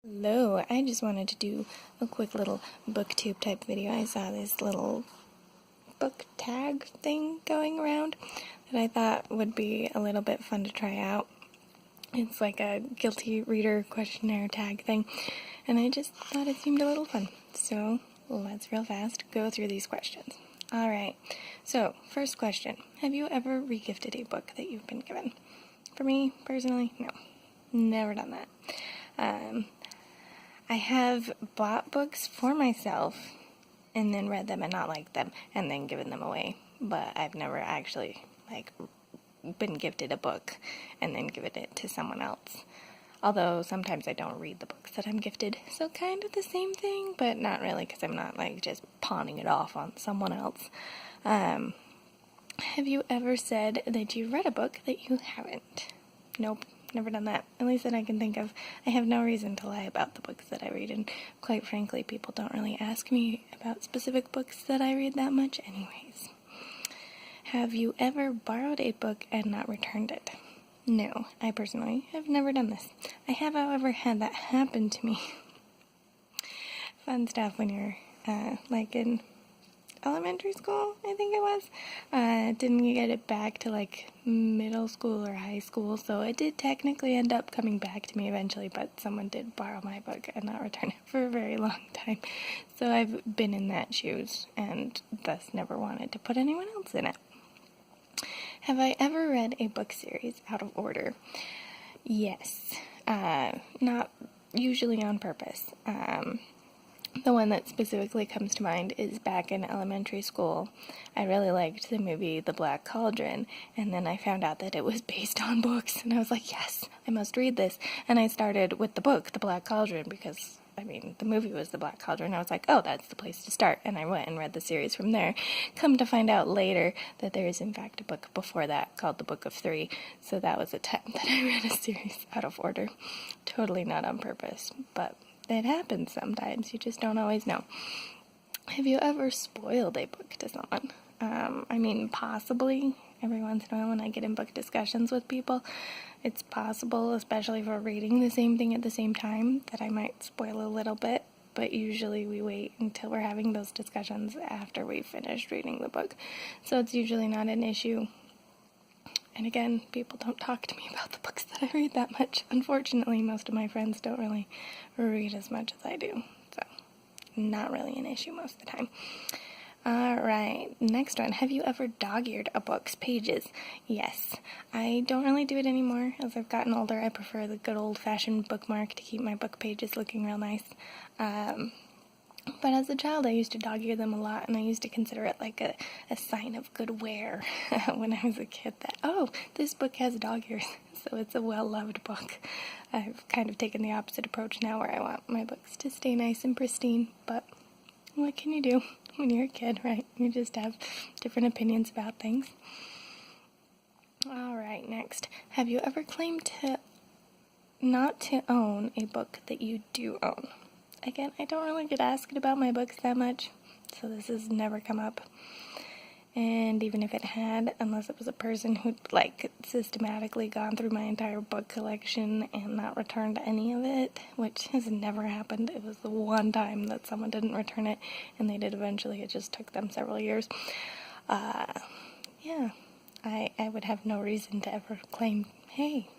Hello, I just wanted to do a quick little booktube type video. I saw this little book tag thing going around that I thought would be a little bit fun to try out. It's like a guilty reader questionnaire tag thing, and I just thought it seemed a little fun. So let's real fast go through these questions. Alright, so first question. Have you ever regifted a book that you've been given? For me, personally, no. Never done that. I have bought books for myself and then read them and not liked them and then given them away. But I've never actually, been gifted a book and then given it to someone else. Although sometimes I don't read the books that I'm gifted, so kind of the same thing, but not really because I'm not, just pawning it off on someone else. Have you ever said that you read a book that you haven't? Nope. Never done that, at least that I can think of. I have no reason to lie about the books that I read, and quite frankly, people don't really ask me about specific books that I read that much anyways. Have you ever borrowed a book and not returned it? No, I personally have never done this. I have, however, had that happen to me. Fun stuff when you're, in elementary school, I think it was. Didn't get it back to middle school or high school, so it did technically end up coming back to me eventually, but someone did borrow my book and not return it for a very long time. So I've been in that shoes and thus never wanted to put anyone else in it. Have I ever read a book series out of order? Yes. Not usually on purpose. The one that specifically comes to mind is back in elementary school. I really liked the movie The Black Cauldron, and then I found out that it was based on books, and I was like, yes, I must read this. And I started with the book, The Black Cauldron, because, the movie was The Black Cauldron. I was like, oh, that's the place to start, and I went and read the series from there. Come to find out later that there is, in fact, a book before that called The Book of Three, so that was a time that I read a series out of order. Totally not on purpose, but it happens sometimes. You just don't always know. Have you ever spoiled a book to someone? Possibly. Every once in a while when I get in book discussions with people, it's possible, especially if we're reading the same thing at the same time, that I might spoil a little bit. But usually we wait until we're having those discussions after we've finished reading the book. So it's usually not an issue. And again, people don't talk to me about the books that I read that much. Unfortunately, most of my friends don't really read as much as I do. So, not really an issue most of the time. Alright, next one. Have you ever dog-eared a book's pages? Yes. I don't really do it anymore. As I've gotten older, I prefer the good old-fashioned bookmark to keep my book pages looking real nice. But as a child, I used to dog-ear them a lot, and I used to consider it like a sign of good wear when I was a kid, that, oh, this book has dog ears, so it's a well-loved book. I've kind of taken the opposite approach now, where I want my books to stay nice and pristine, but what can you do when you're a kid, right? You just have different opinions about things. Alright, next. Have you ever claimed not to own a book that you do own? Again, I don't really get asked about my books that much, so this has never come up. And even if it had, unless it was a person who'd, systematically gone through my entire book collection and not returned any of it, which has never happened. It was the one time that someone didn't return it, and they did eventually. It just took them several years. I would have no reason to ever claim, hey,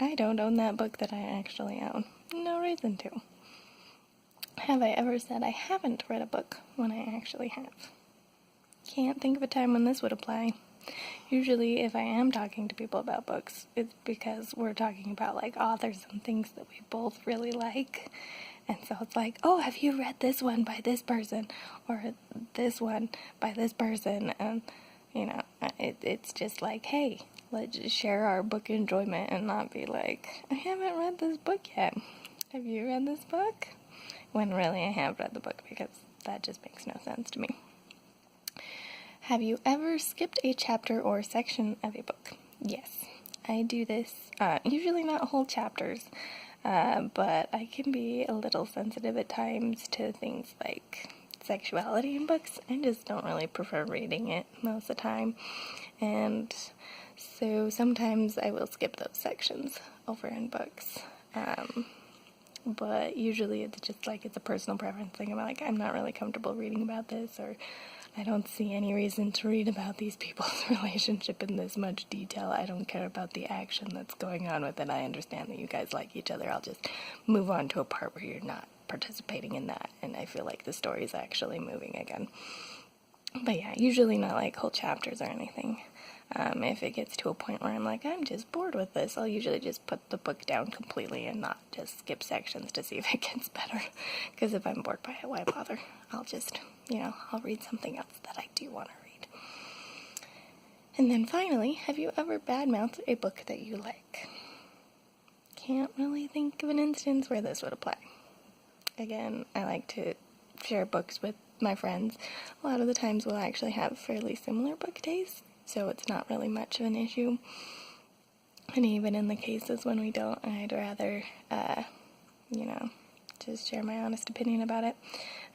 I don't own that book that I actually own. No reason to. Have I ever said I haven't read a book when I actually have? Can't think of a time when this would apply. Usually, if I am talking to people about books, it's because we're talking about, authors and things that we both really like. And so it's like, oh, have you read this one by this person? Or this one by this person? And, it's just like, hey, let's just share our book enjoyment and not be like, I haven't read this book yet. Have you read this book? When really I have read the book, because that just makes no sense to me. Have you ever skipped a chapter or section of a book? Yes, I do this, usually not whole chapters, but I can be a little sensitive at times to things like sexuality in books. I just don't really prefer reading it most of the time, and so sometimes I will skip those sections over in books. but usually it's just like it's a personal preference thing. I'm like, I'm not really comfortable reading about this, or I don't see any reason to read about these people's relationship in this much detail. I don't care about the action that's going on with it. I understand that you guys like each other. I'll just move on to a part where you're not participating in that, and I feel like the story is actually moving again. But yeah, usually not like whole chapters or anything. If it gets to a point where I'm like, I'm just bored with this, I'll usually just put the book down completely and not just skip sections to see if it gets better. Because if I'm bored by it, why bother? I'll just, I'll read something else that I do want to read. And then finally, have you ever badmouthed a book that you like? Can't really think of an instance where this would apply. Again, I like to share books with my friends. A lot of the times we'll actually have fairly similar book tastes, so it's not really much of an issue. And even in the cases when we don't, I'd rather, just share my honest opinion about it.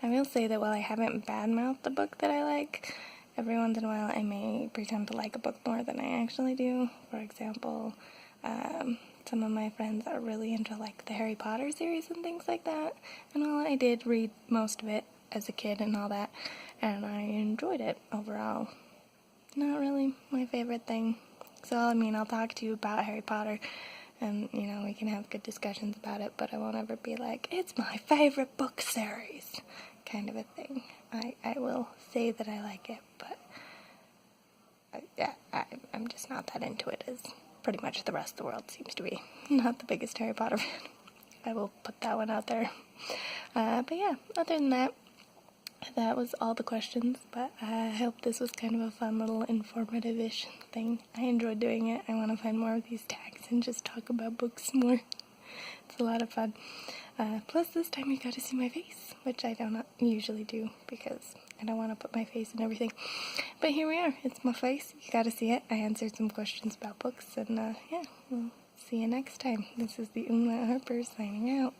I will say that while I haven't badmouthed the book that I like, every once in a while I may pretend to like a book more than I actually do. For example, some of my friends are really into like the Harry Potter series and things like that, and while I did read most of it as a kid and all that, and I enjoyed it overall, not really my favorite thing. So, I'll talk to you about Harry Potter, and, we can have good discussions about it, but I won't ever be like, it's my favorite book series, kind of a thing. I will say that I like it, but, I'm just not that into it, as pretty much the rest of the world seems to be. Not the biggest Harry Potter fan. I will put that one out there. But yeah, other than that, that was all the questions, but I hope this was kind of a fun little informative-ish thing. I enjoyed doing it. I want to find more of these tags and just talk about books more. It's a lot of fun. Plus, this time you got to see my face, which I don't usually do because I don't want to put my face in everything. But here we are. It's my face. You got to see it. I answered some questions about books, and yeah, we'll see you next time. This is the Umlaut Harper signing out.